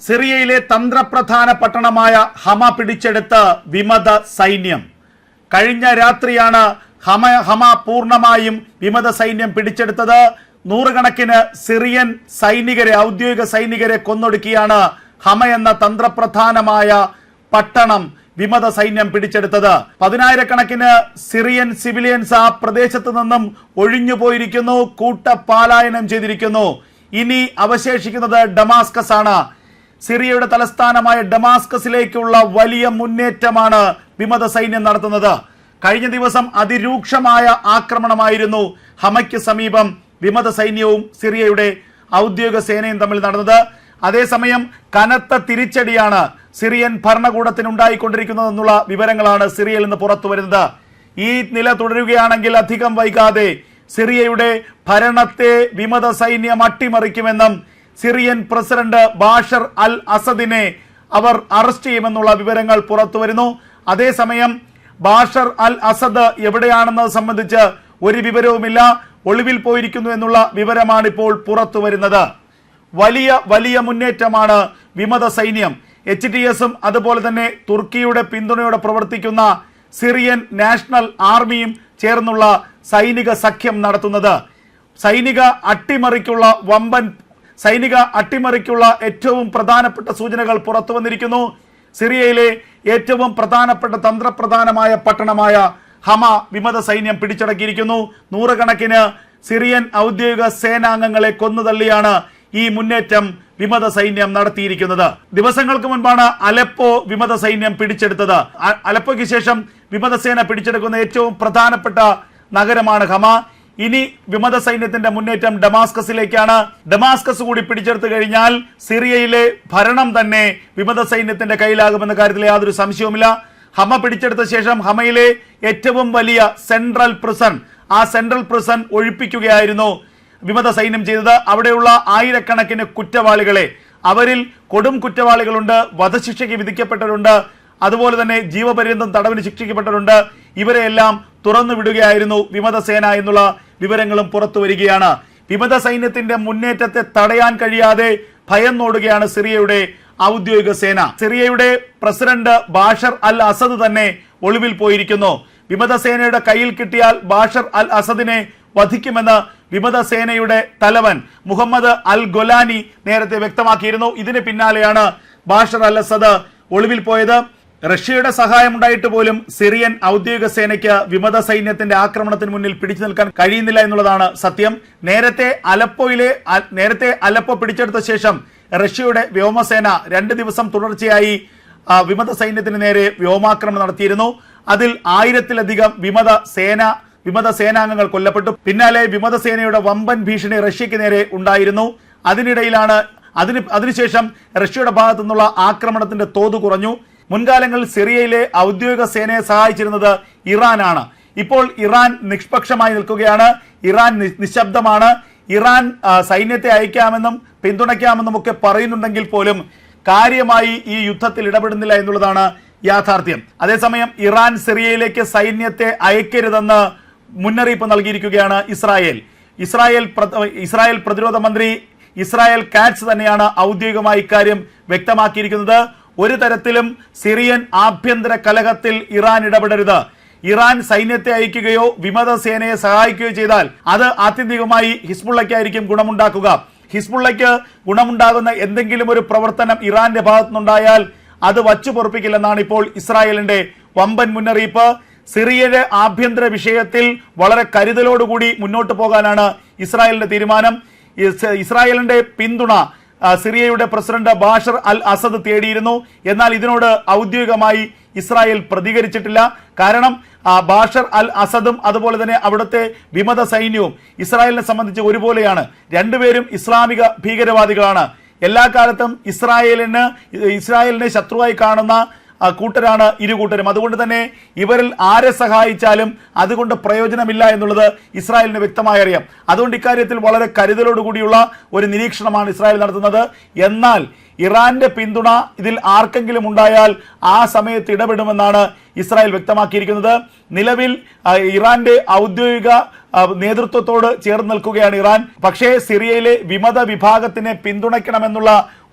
സിറിയയിലെ തന്ത്രപ്രധാന പട്ടണമായ ഹമ പിടിച്ചെടുത്ത് വിമത സൈന്യം. കഴിഞ്ഞ രാത്രിയാണ് ഹമ പൂർണ്ണമായും വിമത സൈന്യം പിടിച്ചെടുത്തത്. നൂറുകണക്കിന് സിറിയൻ സൈനികരെ, ഔദ്യോഗിക സൈനികരെ കൊന്നൊടുക്കിയാണ് ഹമ എന്ന തന്ത്രപ്രധാനമായ പട്ടണം വിമത സൈന്യം പിടിച്ചെടുത്തത്. 10,000-കണക്കിന് സിറിയൻ സിവിലിയൻസ് ആ പ്രദേശത്ത് നിന്നും ഒഴിഞ്ഞു പോയിരിക്കുന്നു, കൂട്ടപലായനം ചെയ്തിരിക്കുന്നു. ഇനി അവശേഷിക്കുന്നത് ഡമാസ്കസ് ആണ്. സിറിയയുടെ തലസ്ഥാനമായ ഡമാസ്കസിലേക്കുള്ള വലിയ മുന്നേറ്റമാണ് വിമത സൈന്യം നടത്തുന്നത്. കഴിഞ്ഞ ദിവസം അതിരൂക്ഷമായ ആക്രമണമായിരുന്നു ഹമയ്ക്ക് സമീപം വിമത സൈന്യവും സിറിയയുടെ ഔദ്യോഗിക സേനയും തമ്മിൽ നടന്നത്. അതേസമയം കനത്ത തിരിച്ചടിയാണ് സിറിയൻ ഭരണകൂടത്തിനുണ്ടായിക്കൊണ്ടിരിക്കുന്നതെന്നുള്ള വിവരങ്ങളാണ് സിറിയയിൽ നിന്ന് പുറത്തു വരുന്നത്. ഈ നില തുടരുകയാണെങ്കിൽ അധികം വൈകാതെ സിറിയയുടെ ഭരണത്തെ വിമത സൈന്യം അട്ടിമറിക്കുമെന്നും സിറിയൻ പ്രസിഡന്റ് ബാഷർ അൽ അസദിനെ അവർ അറസ്റ്റ് ചെയ്യുമെന്നുള്ള വിവരങ്ങൾ പുറത്തു വരുന്നു. അതേസമയം ബാഷർ അൽ അസദ് എവിടെയാണെന്നത് സംബന്ധിച്ച് ഒരു വിവരവുമില്ല, ഒളിവിൽ പോയിരിക്കുന്നു എന്നുള്ള വിവരമാണ് ഇപ്പോൾ പുറത്തു വരുന്നത്. വലിയ മുന്നേറ്റമാണ് വിമത സൈന്യം. HTS-ഉം അതുപോലെ തന്നെ തുർക്കിയുടെ പിന്തുണയോടെ പ്രവർത്തിക്കുന്ന സിറിയൻ നാഷണൽ ആർമിയും ചേർന്നുള്ള സൈനിക സഖ്യം നടത്തുന്നത്. സൈനിക അട്ടിമറിക്കുള്ള ഏറ്റവും പ്രധാനപ്പെട്ട സൂചനകൾ പുറത്തു വന്നിരിക്കുന്നു. സിറിയയിലെ ഏറ്റവും പ്രധാനപ്പെട്ട തന്ത്രപ്രധാനമായ പട്ടണമായ ഹമ വിമത സൈന്യം പിടിച്ചടക്കിയിരിക്കുന്നു. നൂറുകണക്കിന് സിറിയൻ ഔദ്യോഗിക സേനാംഗങ്ങളെ കൊന്നുതള്ളിയാണ് ഈ മുന്നേറ്റം വിമത സൈന്യം നടത്തിയിരിക്കുന്നത്. ദിവസങ്ങൾക്ക് മുൻപാണ് അലപ്പോ വിമത സൈന്യം പിടിച്ചെടുത്തത്. അലപ്പോയ്ക്ക് ശേഷം വിമതസേന പിടിച്ചെടുക്കുന്ന ഏറ്റവും പ്രധാനപ്പെട്ട നഗരമാണ് ഹമ. ഇനി വിമത സൈന്യത്തിന്റെ മുന്നേറ്റം ഡമാസ്കസിലേക്കാണ്. ഡമാസ്കസ് കൂടി പിടിച്ചെടുത്തു കഴിഞ്ഞാൽ സിറിയയിലെ ഭരണം തന്നെ വിമത സൈന്യത്തിന്റെ കയ്യിലാകുമെന്ന കാര്യത്തിൽ യാതൊരു സംശയവുമില്ല. ഹമ പിടിച്ചെടുത്ത ശേഷം ഹമയിലെ ഏറ്റവും വലിയ സെൻട്രൽ പ്രിസൺ ഒഴിപ്പിക്കുകയായിരുന്നു വിമത സൈന്യം ചെയ്തത്. അവിടെയുള്ള ആയിരക്കണക്കിന് കുറ്റവാളികളെ, അവരിൽ കൊടും കുറ്റവാളികളുണ്ട്, വധശിക്ഷയ്ക്ക് വിധിക്കപ്പെട്ടവരുണ്ട്, അതുപോലെ തന്നെ ജീവപര്യന്തം തടവിന് ശിക്ഷിക്കപ്പെട്ടവരുണ്ട്. ഇവരെയെല്ലാം തുറന്നു വിടുകയായിരുന്നു വിമതസേന എന്നുള്ള വിവരങ്ങളും പുറത്തു വരികയാണ്. വിമത സൈന്യത്തിന്റെ മുന്നേറ്റത്തെ തടയാൻ കഴിയാതെ ഭയന്നോടുകയാണ് സിറിയയുടെ ഔദ്യോഗിക സേന. സിറിയയുടെ പ്രസിഡന്റ് ബാഷർ അൽ അസദ് തന്നെ ഒളിവിൽ പോയിരിക്കുന്നു. വിമതസേനയുടെ കയ്യിൽ കിട്ടിയാൽ ബാഷർ അൽ അസദിനെ വധിക്കുമെന്ന് വിമതസേനയുടെ തലവൻ മുഹമ്മദ് അൽ ഗൊലാനി നേരത്തെ വ്യക്തമാക്കിയിരുന്നു. ഇതിന് പിന്നാലെയാണ് ബാഷർ അൽ അസദ് ഒളിവിൽ പോയത്. റഷ്യയുടെ സഹായം ഉണ്ടായിട്ട് പോലും സിറിയൻ ഔദ്യോഗിക സേനയ്ക്ക് വിമത സൈന്യത്തിന്റെ ആക്രമണത്തിന് മുന്നിൽ പിടിച്ചു നിൽക്കാൻ കഴിയുന്നില്ല എന്നുള്ളതാണ് സത്യം. നേരത്തെ അലപ്പോ പിടിച്ചെടുത്ത ശേഷം റഷ്യയുടെ വ്യോമസേന 2 ദിവസം തുടർച്ചയായി വിമത സൈന്യത്തിന് നേരെ വ്യോമാക്രമണം നടത്തിയിരുന്നു. അതിൽ 1000-ലധികം വിമത സേനാംഗങ്ങൾ കൊല്ലപ്പെട്ടു. പിന്നാലെ വിമതസേനയുടെ വമ്പൻ ഭീഷണി റഷ്യക്ക് നേരെ ഉണ്ടായിരുന്നു. അതിനുശേഷം റഷ്യയുടെ ഭാഗത്തു നിന്നുള്ള ആക്രമണത്തിന്റെ തോത് കുറഞ്ഞു. മുൻകാലങ്ങളിൽ സിറിയയിലെ ഔദ്യോഗിക സേനയെ സഹായിച്ചിരുന്നത് ഇറാനാണ്. ഇപ്പോൾ ഇറാൻ നിഷ്പക്ഷമായി നിൽക്കുകയാണ്. ഇറാൻ നിശബ്ദമാണ്. ഇറാൻ സൈന്യത്തെ അയക്കാമെന്നും പിന്തുണയ്ക്കാമെന്നും ഒക്കെ പറയുന്നുണ്ടെങ്കിൽ പോലും കാര്യമായി ഈ യുദ്ധത്തിൽ ഇടപെടുന്നില്ല എന്നുള്ളതാണ് യാഥാർത്ഥ്യം. അതേസമയം ഇറാൻ സിറിയയിലേക്ക് സൈന്യത്തെ അയക്കരുതെന്ന് മുന്നറിയിപ്പ് നൽകിയിരിക്കുകയാണ് ഇസ്രായേൽ പ്രതിരോധ മന്ത്രി ഇസ്രായേൽ കാറ്റ്സ് തന്നെയാണ് ഔദ്യോഗികമായി ഇക്കാര്യം വ്യക്തമാക്കിയിരിക്കുന്നത്. ഒരു തരത്തിലും സിറിയൻ ആഭ്യന്തര കലഹത്തിൽ ഇറാൻ ഇടപെടരുത്. ഇറാൻ സൈന്യത്തെ അയക്കുകയോ വിമത സേനയെ സഹായിക്കുകയോ ചെയ്താൽ അത് ആത്യന്തികമായി ഹിസ്ബുള്ളയ്ക്കായിരിക്കും ഗുണമുണ്ടാക്കുക. ഹിസ്ബുള്ളയ്ക്ക് ഗുണമുണ്ടാകുന്ന എന്തെങ്കിലും ഒരു പ്രവർത്തനം ഇറാന്റെ ഭാഗത്തുനിന്നുണ്ടായാൽ അത് വച്ചു പൊറുപ്പിക്കില്ലെന്നാണ് ഇപ്പോൾ ഇസ്രായേലിന്റെ വമ്പൻ മുന്നറിയിപ്പ്. സിറിയയുടെ ആഭ്യന്തര വിഷയത്തിൽ വളരെ കരുതലോടുകൂടി മുന്നോട്ട് പോകാനാണ് ഇസ്രായേലിന്റെ തീരുമാനം. ഇസ്രായേലിന്റെ പിന്തുണ സിറിയയുടെ പ്രസിഡന്റ് ബാഷർ അൽ അസദ് തേടിയിരുന്നു. എന്നാൽ ഇതിനോട് ഔദ്യോഗികമായി ഇസ്രായേൽ പ്രതികരിച്ചിട്ടില്ല. കാരണം ബാഷർ അൽ അസദും അതുപോലെ തന്നെ അവിടുത്തെ വിമത സൈന്യവും ഇസ്രായേലിനെ സംബന്ധിച്ച് ഒരുപോലെയാണ്. രണ്ടുപേരും ഇസ്ലാമിക ഭീകരവാദികളാണ്. എല്ലാ കാലത്തും ഇസ്രായേലിനെ ശത്രുവായി കാണുന്ന കൂട്ടരാണ് ഇരുകൂട്ടരും. അതുകൊണ്ട് തന്നെ ഇവരിൽ ആരെ സഹായിച്ചാലും അതുകൊണ്ട് പ്രയോജനമില്ല എന്നുള്ളത് ഇസ്രായേലിന് വ്യക്തമായി അറിയാം. അതുകൊണ്ട് ഇക്കാര്യത്തിൽ വളരെ കരുതലോടുകൂടിയുള്ള ഒരു നിരീക്ഷണമാണ് ഇസ്രായേൽ നടത്തുന്നത്. എന്നാൽ ഇറാന്റെ പിന്തുണ ഇതിൽ ആർക്കെങ്കിലും ഉണ്ടായാൽ ആ സമയത്ത് ഇടപെടുമെന്നാണ് ഇസ്രായേൽ വ്യക്തമാക്കിയിരിക്കുന്നത്. നിലവിൽ ഇറാന്റെ ഔദ്യോഗിക നേതൃത്വത്തോട് ചേർന്ന് നിൽക്കുകയാണ് ഇറാൻ. പക്ഷേ സിറിയയിലെ വിമത വിഭാഗത്തിനെ പിന്തുണയ്ക്കണമെന്നുള്ള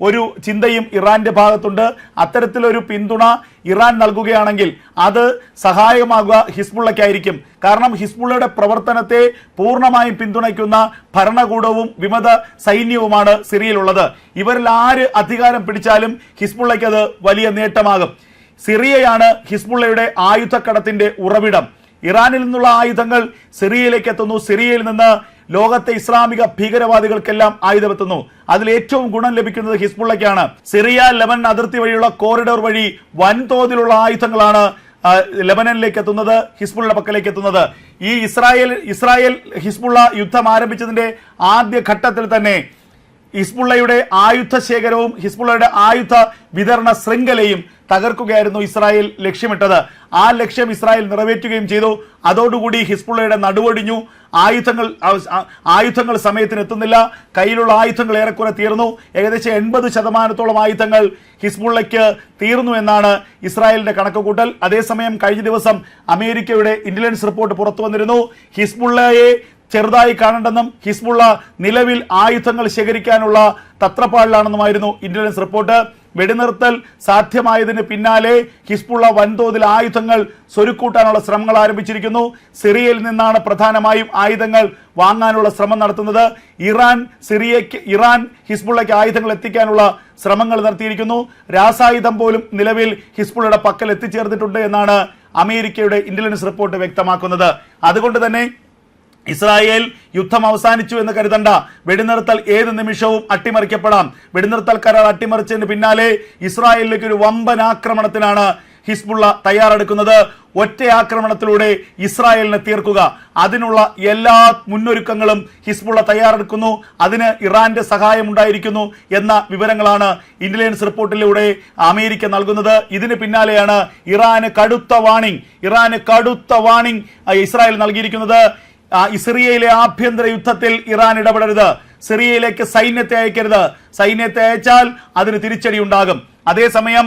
ഒരു ചിന്തയും ഇറാന്റെ ഭാഗത്തുണ്ട്. അത്തരത്തിലൊരു പിന്തുണ ഇറാൻ നൽകുകയാണെങ്കിൽ അത് സഹായമാകുക ഹിസ്ബുള്ളയ്ക്കായിരിക്കും. കാരണം ഹിസ്ബുള്ളയുടെ പ്രവർത്തനത്തെ പൂർണ്ണമായും പിന്തുണയ്ക്കുന്ന ഭരണകൂടവും വിമത സൈന്യവുമാണ് സിറിയയിലുള്ളത്. ഇവരിൽ ആര് അധികാരം പിടിച്ചാലും ഹിസ്ബുള്ളയ്ക്ക് അത് വലിയ നേട്ടമാകും. സിറിയയാണ് ഹിസ്ബുള്ളയുടെ ആയുധക്കടത്തിന്റെ ഉറവിടം. ഇറാനിൽ നിന്നുള്ള ആയുധങ്ങൾ സിറിയയിലേക്ക് എത്തുന്നു. സിറിയയിൽ നിന്ന് ലോകത്തെ ഇസ്ലാമിക ഭീകരവാദികൾക്കെല്ലാം ആയുധമെത്തുന്നു. അതിൽ ഏറ്റവും ഗുണം ലഭിക്കുന്നത് ഹിസ്ബുള്ളയ്ക്കാണ്. സിറിയ ലെബനൻ അതിർത്തി വഴിയുള്ള കോറിഡോർ വഴി വൻതോതിലുള്ള ആയുധങ്ങളാണ് ലെബനനിലേക്ക് എത്തുന്നത്, ഹിസ്ബുള്ള പക്കലേക്ക് എത്തുന്നത്. ഈ ഇസ്രായേൽ ഹിസ്ബുള്ള യുദ്ധം ആരംഭിച്ചതിന്റെ ആദ്യ ഘട്ടത്തിൽ തന്നെ ഹിസ്ബുള്ളയുടെ ആയുധ ശേഖരവും ഹിസ്ബുള്ളയുടെ ആയുധ വിതരണ ശൃംഖലയും തകർക്കുകയായിരുന്നു ഇസ്രായേൽ ലക്ഷ്യമിട്ടത്. ആ ലക്ഷ്യം ഇസ്രായേൽ നിറവേറ്റുകയും ചെയ്തു. അതോടുകൂടി ഹിസ്ബുള്ളയുടെ നടുവൊടിഞ്ഞു. ആയുധങ്ങൾ സമയത്തിന് എത്തുന്നില്ല. കയ്യിലുള്ള ആയുധങ്ങൾ ഏറെക്കുറെ തീർന്നു. ഏകദേശം 80% ആയുധങ്ങൾ ഹിസ്ബുള്ളയ്ക്ക് തീർന്നു എന്നാണ് ഇസ്രായേലിന്റെ കണക്കുകൂട്ടൽ. അതേസമയം കഴിഞ്ഞ ദിവസം അമേരിക്കയുടെ ഇന്റലിജൻസ് റിപ്പോർട്ട് പുറത്തു വന്നിരുന്നു. ഹിസ്ബുള്ളയെ ചെറുതായി കാണണ്ടെന്നും ഹിസ്ബുള്ള നിലവിൽ ആയുധങ്ങൾ ശേഖരിക്കാനുള്ള തത്രപ്പാടിലാണെന്നുമായിരുന്നു ഇന്റലിജൻസ് റിപ്പോർട്ട്. വെടിനിർത്തൽ സാധ്യമായതിന് പിന്നാലെ ഹിസ്ബുള്ള വൻതോതിൽ ആയുധങ്ങൾ സ്വരുക്കൂട്ടാനുള്ള ശ്രമങ്ങൾ ആരംഭിച്ചിരിക്കുന്നു. സിറിയയിൽ നിന്നാണ് പ്രധാനമായും ആയുധങ്ങൾ വാങ്ങാനുള്ള ശ്രമം നടത്തുന്നത്. ഇറാൻ ഹിസ്ബുള്ളയ്ക്ക് ആയുധങ്ങൾ എത്തിക്കാനുള്ള ശ്രമങ്ങൾ നടത്തിയിരിക്കുന്നു. രാസായുധം പോലും നിലവിൽ ഹിസ്ബുള്ളയുടെ പക്കൽ എത്തിച്ചേർന്നിട്ടുണ്ട് എന്നാണ് അമേരിക്കയുടെ ഇന്റലിജൻസ് റിപ്പോർട്ട് വ്യക്തമാക്കുന്നത്. അതുകൊണ്ട് തന്നെ ഇസ്രായേൽ യുദ്ധം അവസാനിച്ചു എന്ന് കരുതണ്ട. വെടിനിർത്തൽ ഏത് നിമിഷവും അട്ടിമറിക്കപ്പെടാം. വെടിനിർത്തൽ കരാർ അട്ടിമറിച്ചതിന് പിന്നാലെ ഇസ്രായേലിലേക്ക് ഒരു വമ്പൻ ആക്രമണത്തിനാണ് ഹിസ്ബുള്ള തയ്യാറെടുക്കുന്നത്. ഒറ്റ ആക്രമണത്തിലൂടെ ഇസ്രായേലിനെ തീർക്കുക, അതിനുള്ള എല്ലാ മുന്നൊരുക്കങ്ങളും ഹിസ്ബുള്ള തയ്യാറെടുക്കുന്നു. അതിന് ഇറാന്റെ സഹായം ഉണ്ടായിരിക്കുന്നു എന്ന വിവരങ്ങളാണ് ഇന്റലിജൻസ് റിപ്പോർട്ടിലൂടെ അമേരിക്ക നൽകുന്നത്. ഇതിന് പിന്നാലെയാണ് ഇറാന് കടുത്ത വാണിംഗ് ഇസ്രായേൽ നൽകിയിരിക്കുന്നത്. സിറിയയിലെ ആഭ്യന്തര യുദ്ധത്തിൽ ഇറാൻ ഇടപെടരുത്. സിറിയയിലേക്ക് സൈന്യത്തെ അയക്കരുത്. സൈന്യത്തെ അയച്ചാൽ അതിന് തിരിച്ചടി ഉണ്ടാകും. അതേസമയം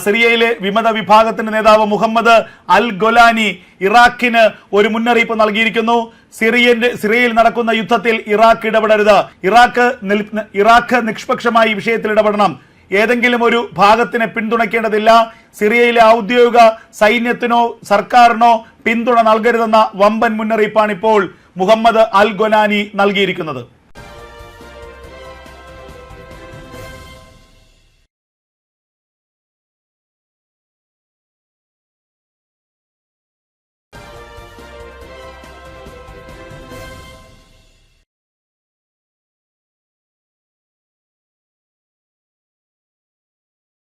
സിറിയയിലെ വിമത വിഭാഗത്തിന്റെ നേതാവ് മുഹമ്മദ് അൽ ഗൊലാനി ഇറാഖിന് ഒരു മുന്നറിയിപ്പ് നൽകിയിരിക്കുന്നു. സിറിയയിൽ നടക്കുന്ന യുദ്ധത്തിൽ ഇറാഖ് ഇടപെടരുത്. ഇറാഖ് നിഷ്പക്ഷമായി വിഷയത്തിൽ ഇടപെടണം. ഏതെങ്കിലും ഒരു ഭാഗത്തിനെ പിന്തുണയ്ക്കേണ്ടതില്ല. സിറിയയിലെ ഔദ്യോഗിക സൈന്യത്തിനോ സർക്കാരിനോ പിന്തുണ നൽകരുതെന്ന വമ്പൻ മുന്നറിയിപ്പാണ് ഇപ്പോൾ മുഹമ്മദ് അൽ ഗൊലാനി നൽകിയിരിക്കുന്നത്.